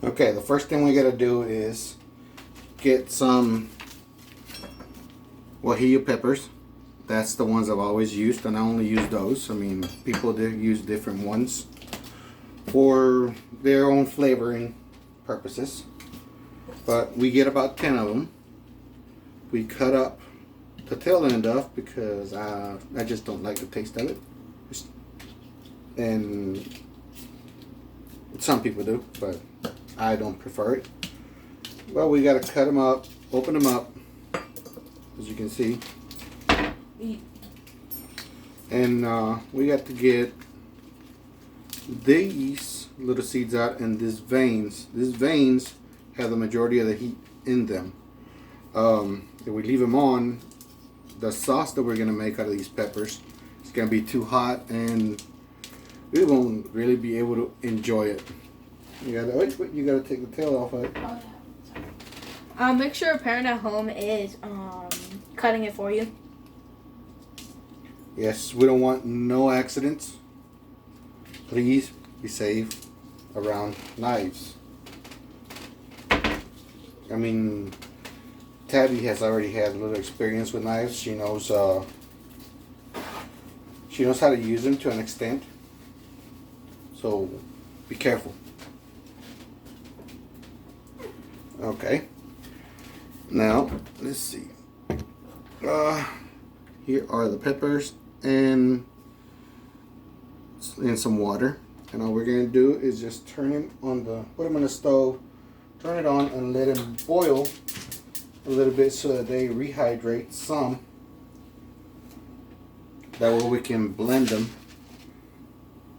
Okay, the first thing we gotta do is get some guajillo peppers. That's the ones I've always used, and I only use those. I mean, people do use different ones for their own flavoring purposes. But we get about 10 of them. We cut up the tail end off because I just don't like the taste of it. And some people do, but I don't prefer it. Well, we got to cut them up, open them up, as you can see. And we got to get these little seeds out and these veins. These veins have the majority of the heat in them. If we leave them on, the sauce that we're going to make out of these peppers is going to be too hot and we won't really be able to enjoy it. You gotta take the tail off of it. Oh, yeah. Make sure a parent at home is cutting it for you. Yes, we don't want no accidents. Please be safe around knives. I mean, Tabby has already had a little experience with knives. She knows how to use them to an extent. So be careful. Okay. Now let's see. Here are the peppers and some water. And all we're gonna do is just put them on the stove, turn it on, and let them boil a little bit so that they rehydrate some. That way we can blend them.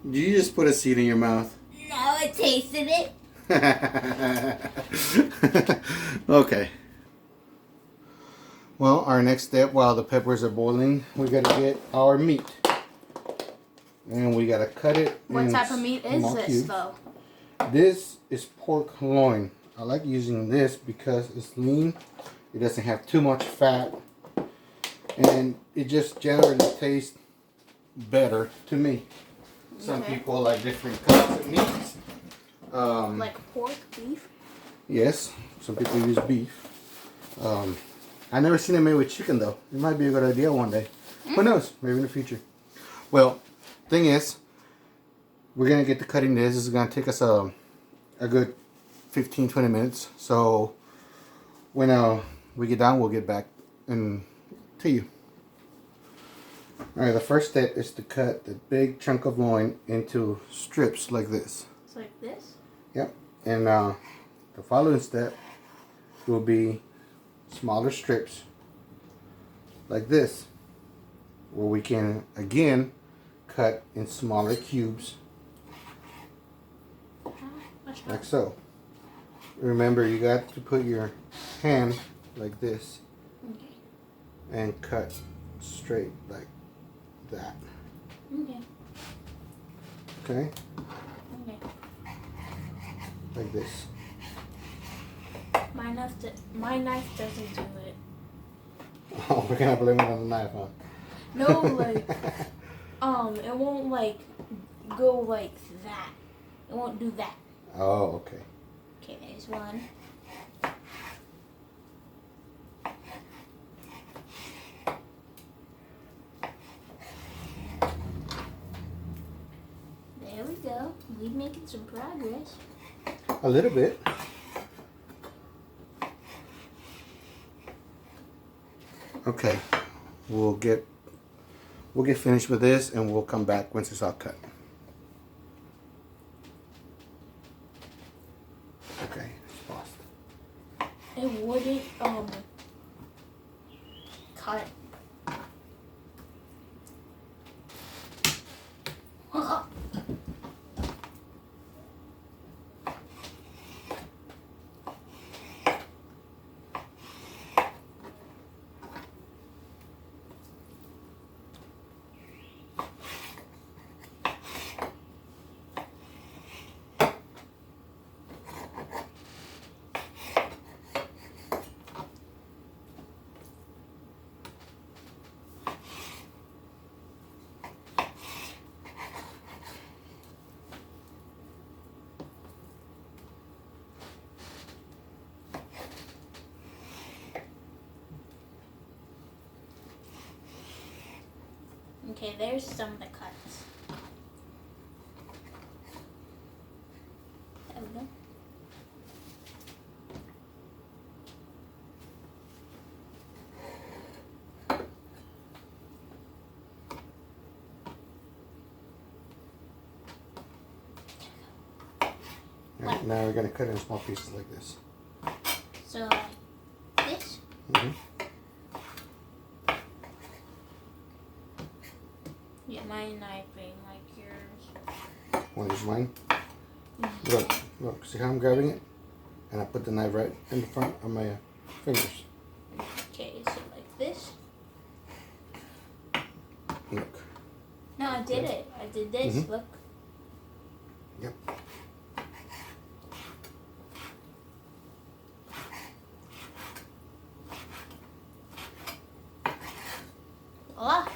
Did you just put a seed in your mouth? No, I tasted it. Okay. Well, our next step while the peppers are boiling, we gotta get our meat. And we gotta cut it. What type of meat is this cubes. though? This is pork loin. I like using this because it's lean. It doesn't have too much fat. And it just generally tastes better to me. Some people like different cuts of meats. Like pork, beef? Yes, some people use beef. I never seen it made with chicken though. It might be a good idea one day. Who knows? Maybe in the future. Well, thing is, we're gonna get to cutting this. This is gonna take us a good 15-20 minutes. So when we get done, we'll get back and to you. All right, the first step is to cut the big chunk of loin into strips like this. It's like this? Yep. And the following step will be smaller strips like this, where we can again cut in smaller cubes like so. Remember, you got to put your hand like this and cut straight like that. Okay. Okay? Okay. Like this. My knife doesn't do it. Oh, we're gonna blame it on the knife, huh? No, like, it won't like go like that. It won't do that. Oh, okay. Okay, there's one. There we go. We're making some progress. A little bit. Okay, we'll get finished with this and we'll come back once it's all cut. Okay, it's paused. It wouldn't cut. Okay, there's some of the cuts. There we go. Alright, now we're going to cut it in small pieces like this. So like this? Mm-hmm. Yeah, my knife ain't like yours. Want to use mine? Look, see how I'm grabbing it? And I put the knife right in the front of my fingers. Okay, so like this? Look. No, I did it. I did this, Mhm. look. Yep. Voila.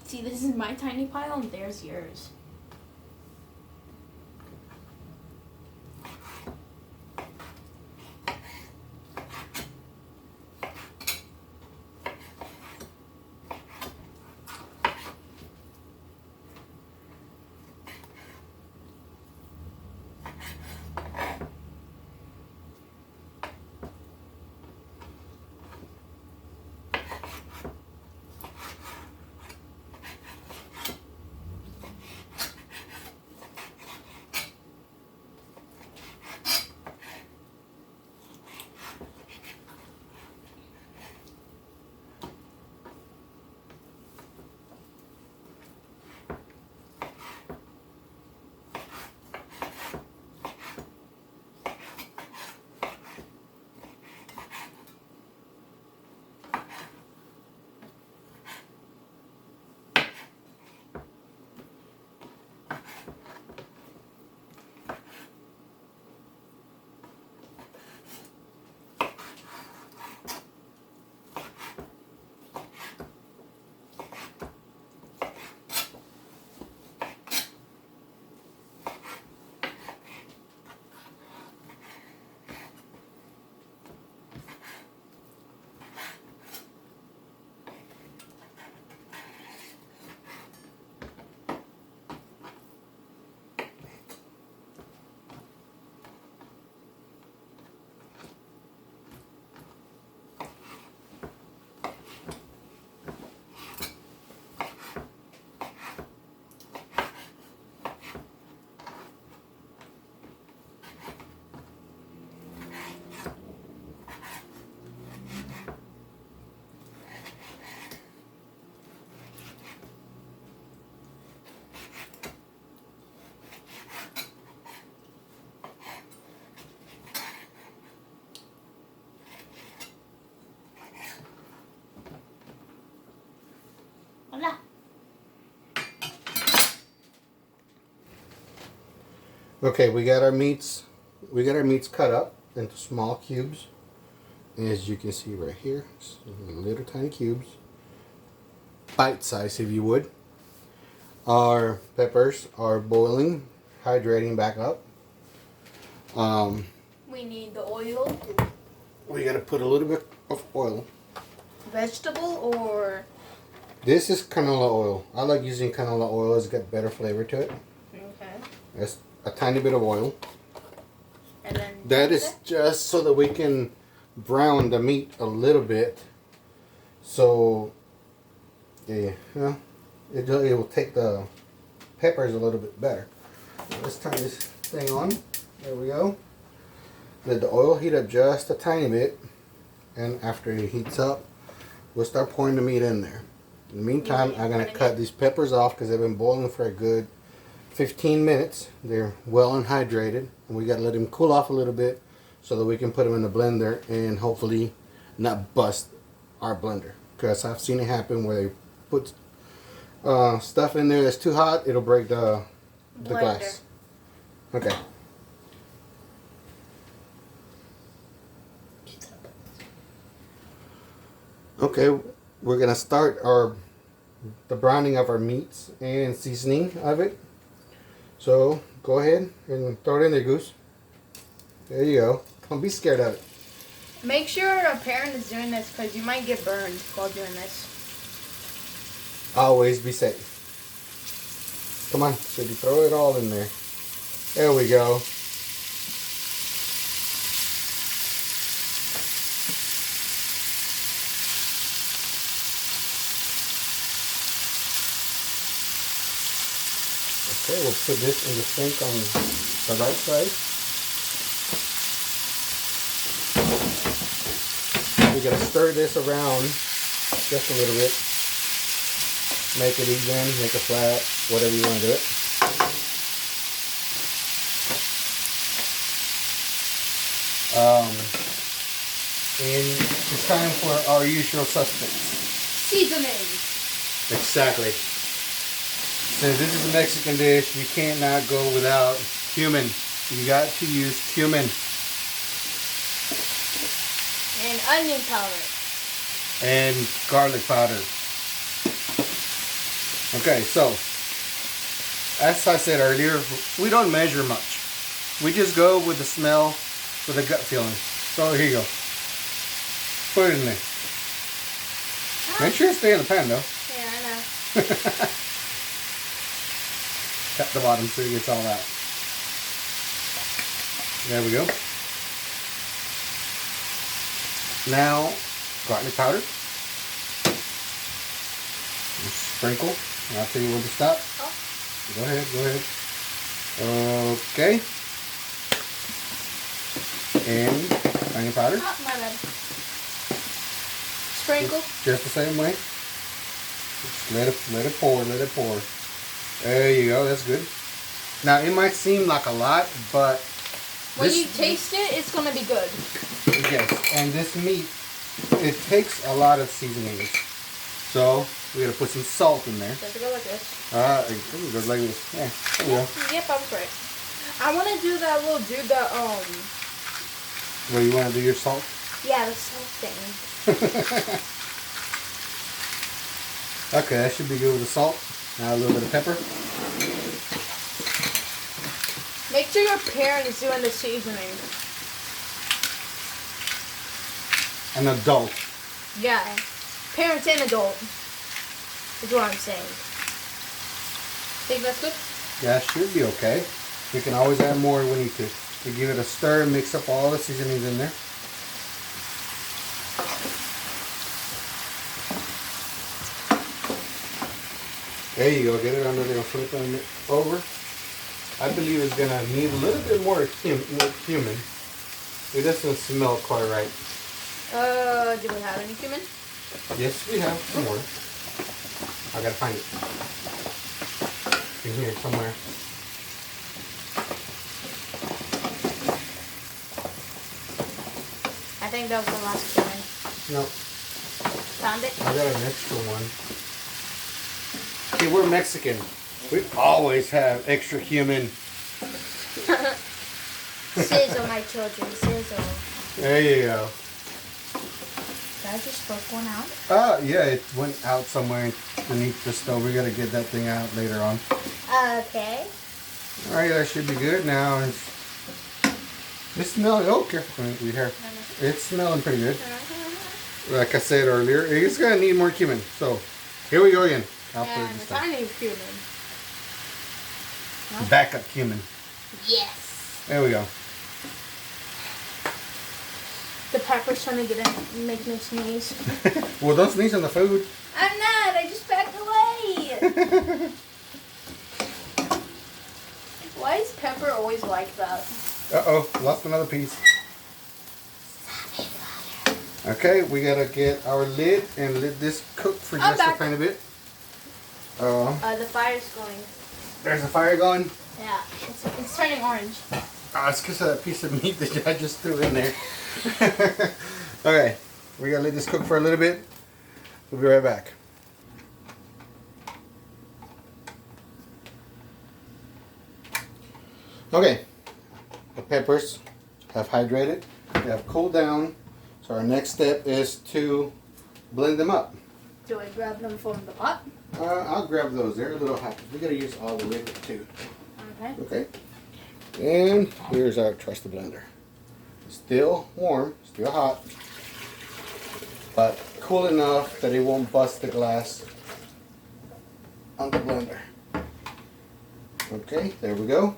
See, this is my tiny pile and there's yours. Voila. Okay, we got our meats. We got our meats cut up into small cubes. As you can see right here, little tiny cubes, bite size if you would. Our peppers are boiling, hydrating back up. We need the oil. We gotta put a little bit of oil. Vegetable or? This is canola oil. I like using canola oil. It's got better flavor to it. Okay. That's a tiny bit of oil. And then That is just so that we can brown the meat a little bit. So, yeah, well, it will take the peppers a little bit better. Let's turn this thing on. There we go. Let the oil heat up just a tiny bit. And after it heats up, we'll start pouring the meat in there. In the meantime, I'm going to cut these peppers off because they've been boiling for a good 15 minutes. They're well and hydrated. And we got to let them cool off a little bit so that we can put them in the blender and hopefully not bust our blender. Because I've seen it happen where they put stuff in there that's too hot, it'll break the glass. Okay. Okay, we're gonna start the browning of our meats and seasoning of it. So go ahead and throw it in there, Goose. There you go. Don't be scared of it. Make sure a parent is doing this because you might get burned while doing this. Always be safe. Come on, should you throw it all in there? There we go. Okay, we'll put this in the sink on the right side. We're going to stir this around just a little bit. Make it even, make it flat, whatever you want to do it. And it's time for our usual suspects. Seasoning. Exactly. Since this is a Mexican dish, you cannot go without cumin. You got to use cumin. And onion powder. And garlic powder. Okay, so as I said earlier, we don't measure much. We just go with the smell, with the gut feeling. So here you go. Put it in there. Make sure it stays in the pan though. Yeah, I know. Tap the bottom so it gets all out. There we go. Now, garlic powder. Sprinkle. I'll tell you when to stop. Oh. Go ahead, go ahead. Okay. And onion powder. Oh, my bad. Sprinkle. Just the same way. Just let it pour, let it pour. There you go, that's good. Now it might seem like a lot, but when you taste it, it's gonna be good. Yes, and this meat, it takes a lot of seasonings. So we're gonna put some salt in there. Does it go like this? It goes like this. Yeah, there we go. Yep, I was right. I wanna do that little dude that Where you wanna do your salt? yeah, the salt thing. Okay, that should be good with the salt. Now a little bit of pepper. Make sure your parent is doing the seasoning. An adult. Yeah. Parents and adult is what I'm saying. Think that's good? Yeah, it should be okay. We can always add more when we need to. We give it a stir and mix up all the seasonings in there. There you go. Get it under there. Flip it over. I believe it's gonna need a little bit more cumin. It doesn't smell quite right. Do we have any cumin? Yes, we have some more. I gotta find it. In here somewhere. I think that was the last cumin. No, Found it? I got an extra one. See, we're Mexican. We always have extra cumin. Sizzle, my children, sizzle. There you go. Did I just flip one out? Yeah, it went out somewhere beneath the stove. We gotta get that thing out later on. Okay. Alright, that should be good now. It's smelling, oh, careful, we hear. It's smelling pretty good. Like I said earlier, it's gonna need more cumin. So, here we go again. I'll put it And this a time. tiny cumin. Backup cumin. Yes. There we go. The pepper's trying to get in, make me sneeze. Well, don't sneeze on the food. I'm not. I just backed away. Why is pepper always like that? Uh-oh, lost another piece. Okay, we gotta get our lid and let this cook for just a tiny bit. The fire's going. There's a fire going? Yeah, it's turning orange. Oh, it's because of that piece of meat that I just threw in there. Okay, we gotta let this cook for a little bit. We'll be right back. Okay, the peppers have hydrated. They have cooled down. So our next step is to blend them up. Do I grab them from the pot? I'll grab those. They're a little hot. We gotta use all the liquid too. Okay. Okay. And here's our trusty blender. Still warm, still hot, but cool enough that it won't bust the glass on the blender. Okay, there we go.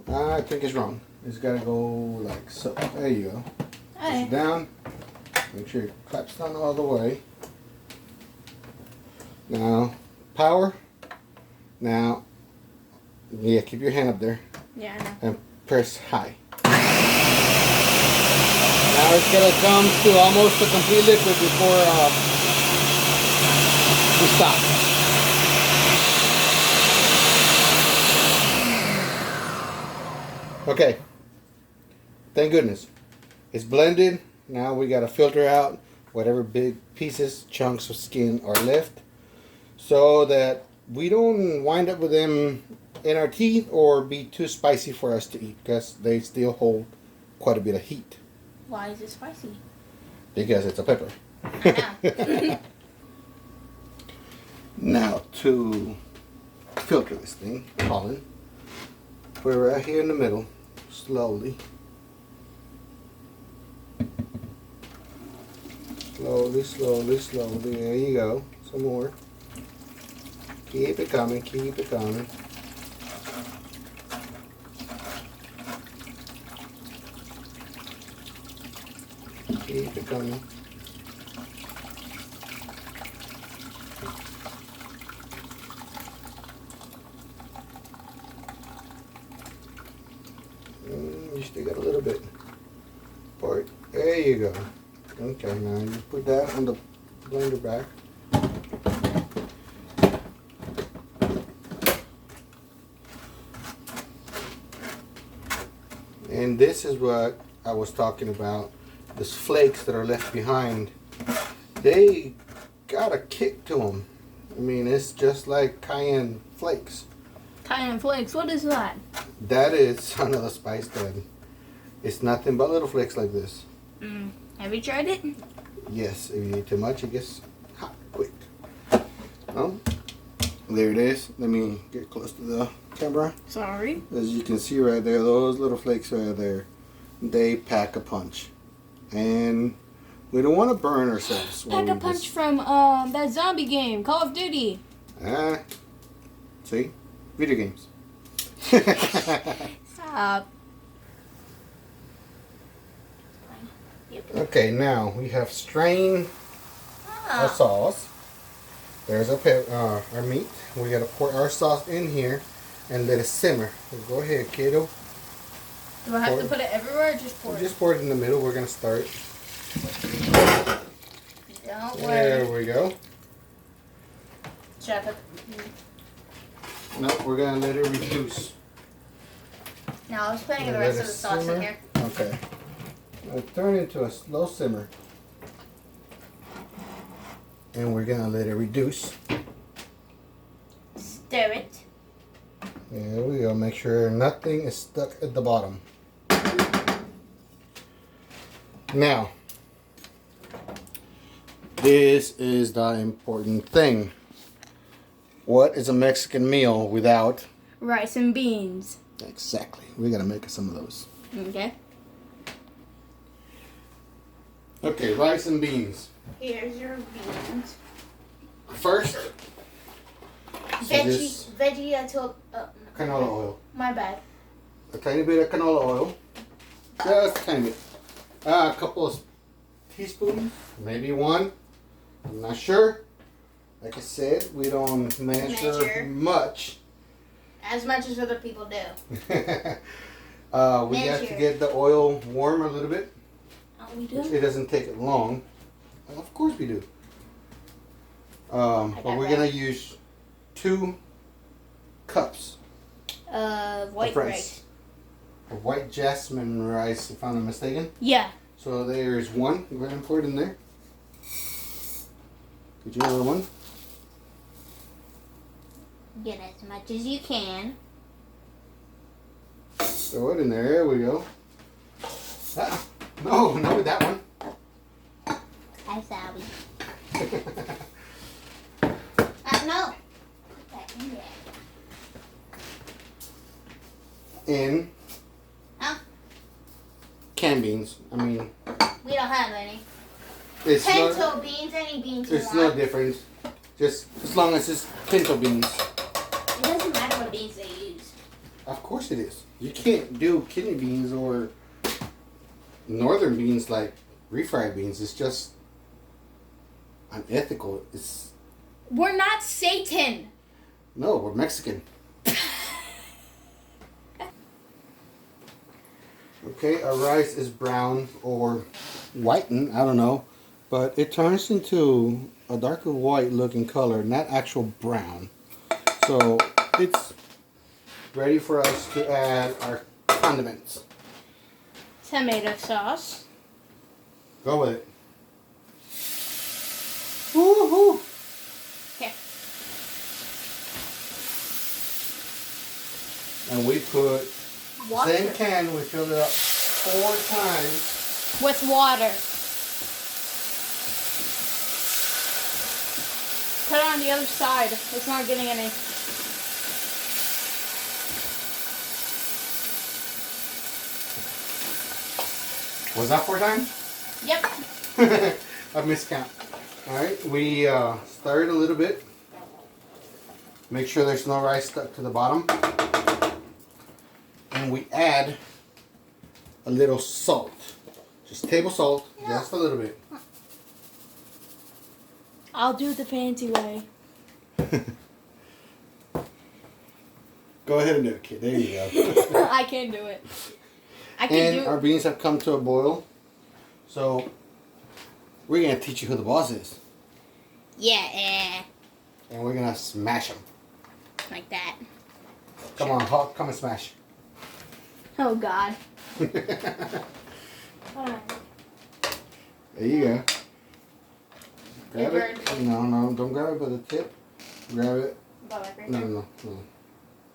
I think it's wrong. It's gotta go like so. There you go. Push it down. Make sure it claps down all the way. Now, power. Now, yeah, keep your hand up there. Yeah, I know. And press high. Now it's gonna come to almost a complete liquid before we stop. Okay. Thank goodness. It's blended. Now we gotta filter out whatever big pieces, chunks of skin are left, so that we don't wind up with them in our teeth or be too spicy for us to eat, because they still hold quite a bit of heat. Why is it spicy? Because it's a pepper. I know. Now to filter this thing, Colin, we're right here in the middle, slowly. Slowly, slowly, slowly. There you go. Some more. Keep it coming, keep it coming. Keep it coming. You still got a little bit. Part. There you go. Okay, now you put that on the blender back. And this is what I was talking about. These flakes that are left behind, they got a kick to them. I mean, it's just like cayenne flakes. Cayenne flakes, what is that? That is another spice that it's nothing but little flakes like this. Have you tried it? Yes, if you eat too much, it gets hot quick. Oh, there it is. Let me get close to the camera. Sorry. As you can see right there, those little flakes right there, they pack a punch. And we don't want to burn ourselves. Pack a punch from that zombie game, Call of Duty. See? Video games. Stop. Okay, now we have strained our sauce. There's our meat. We gotta pour our sauce in here and let it simmer. So go ahead, kiddo. Do I have to put it everywhere or just pour it? Just pour it in the middle. We're gonna start. Don't There worry. we go. Should I put No, we're gonna let it reduce. No, I was putting the Let rest it of the sauce simmer. in here. Okay. Now turn it into a slow simmer. And we're gonna let it reduce. Stir it. There we go. Make sure nothing is stuck at the bottom. Now, this is the important thing. What is a Mexican meal without? Rice and beans. Exactly. We gotta make some of those. Okay. Okay, rice and beans. Here's your beans. First, Veggie, I told. canola oil. My bad. a tiny bit of canola oil. Just a tiny bit. A couple of teaspoons, maybe one. I'm not sure. Like I said, we don't measure much. As much as other people do. We have to get the oil warm a little bit. Oh, we do? It doesn't take it long. Of course we do. But we're going to use 2 cups of white rice. Of white jasmine rice, if I'm not mistaken. Yeah. So So there's 1. Go ahead and pour it in there. Get you another one. Get as much as you can. Throw it in there. There we go. Ah, no, not with that one. I'm sorry. No. Put that in there. In Huh? canned beans. I mean, We don't have any. it's Pinto not, beans, any beans you it's want. no difference. Just as long as it's pinto beans. It doesn't matter what beans they use. Of course it is. You can't do kidney beans or northern beans like refried beans. It's just unethical. It's We're not Satan. no, we're Mexican. Okay, our rice is brown or whitened, I don't know, but it turns into a darker white looking color, not actual brown. So it's ready for us to add our condiments. Tomato sauce. Go with it. Woo-hoo. Okay. And we put Water. same can, we filled it up 4 times. With water. Put it on the other side. It's not getting any. Was that 4 times? Yep. A miscount. Alright, we stir it a little bit. Make sure there's no rice stuck to the bottom. And we add a little salt. Just table salt, just a little bit. I'll do it the fancy way. Go ahead and do it, kid. There you go. I can do it. I can And do our it. beans have come to a boil. So we're going to teach you who the boss is. Yeah, And we're going to smash them. like that. Come on, Hawk, come and smash. Oh God. There you go. Grab It it. No, don't grab it by the tip. Grab it. No.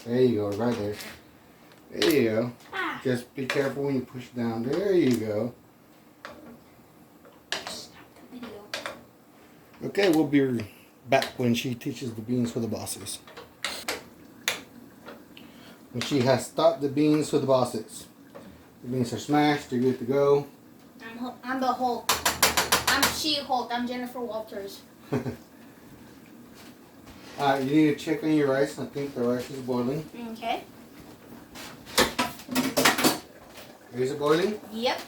There you go, right there. There you go. Ah. Just be careful when you push down. There you go. Stop the video. Okay, we'll be back when she teaches the beans for the bosses. When she has taught the beans for the bosses. The beans are smashed, they're good to go. I'm the Hulk. I'm She-Hulk. I'm Jennifer Walters. You need to check on your rice. I think the rice is boiling. Okay. Is it boiling? Yep.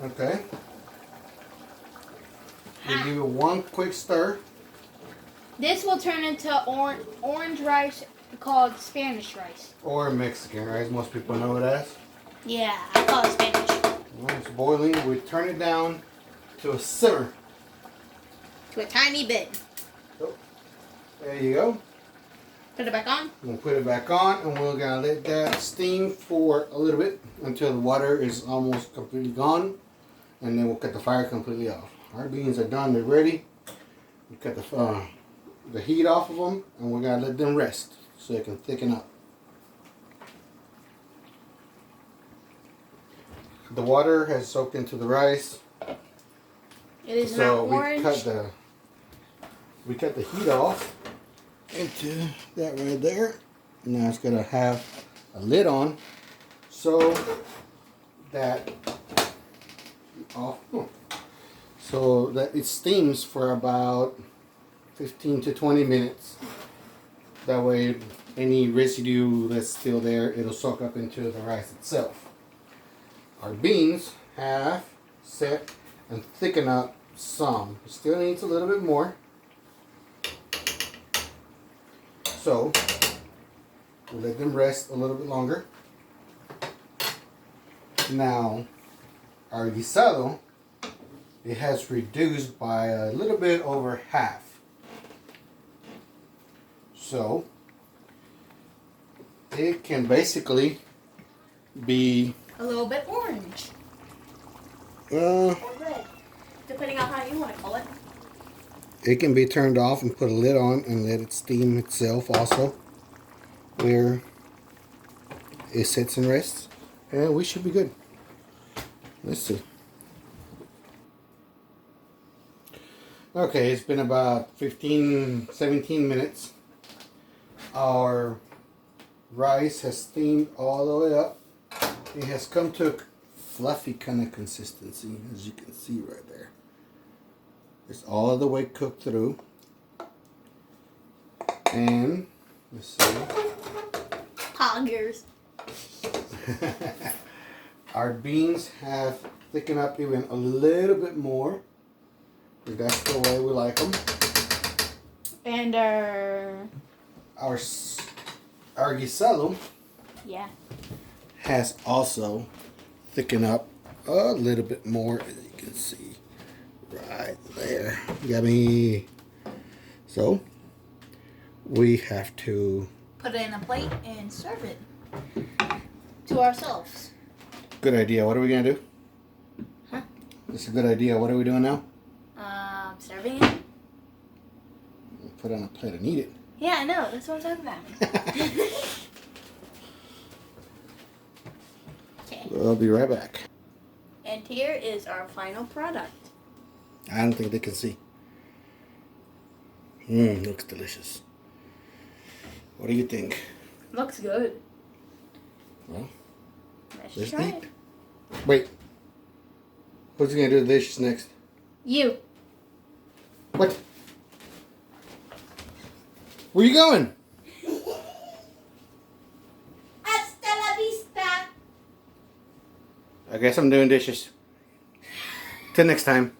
Okay. We'll give it one quick stir. This will turn into orange rice called Spanish rice. Or Mexican rice, most people know it as. Yeah, I call it Spanish. When it's boiling, we turn it down to a simmer. To a tiny bit. Oh, there you go. Put it back on. We'll put it back on and we're going to let that steam for a little bit until the water is almost completely gone. And then we'll cut the fire completely off. Our beans are done, they're ready. We cut the heat off of them and we're going to let them rest so they can thicken up. The water has soaked into the rice. It is So not orange. we cut the heat off into that right there. Now it's gonna have a lid on so that it steams for about 15 to 20 minutes. That way any residue that's still there, it'll soak up into the rice itself. Our beans have set and thickened up some. It still needs a little bit more. So we'll let them rest a little bit longer. Now our guisado, it has reduced by a little bit over half. So it can basically be a little bit orange. Or red, depending on how you want to call it. It can be turned off and put a lid on and let it steam itself also, where it sits and rests, and we should be good. Let's see. Okay, it's been about 17 minutes. Our rice has steamed all the way up. It has come to a fluffy kind of consistency, as you can see right there. It's all the way cooked through. And let's see. Poggers. Our beans have thickened up even a little bit more. That's the way we like them. And our guisado, yeah, has also thickened up a little bit more, as you can see right there. Yummy. So we have to put it in a plate and serve it to ourselves. Good idea. What are we gonna do? Huh? That's a good idea. What are we doing now? Serving it. We'll put it on a plate and eat it. Yeah, I know. That's what I'm talking about. Okay. We'll be right back. And here is our final product. I don't think they can see. Looks delicious. What do you think? Looks good. Well, Let's try it. Wait. Who's gonna do the dishes next? You. What? Where you going? Hasta la vista. I guess I'm doing dishes. Till next time.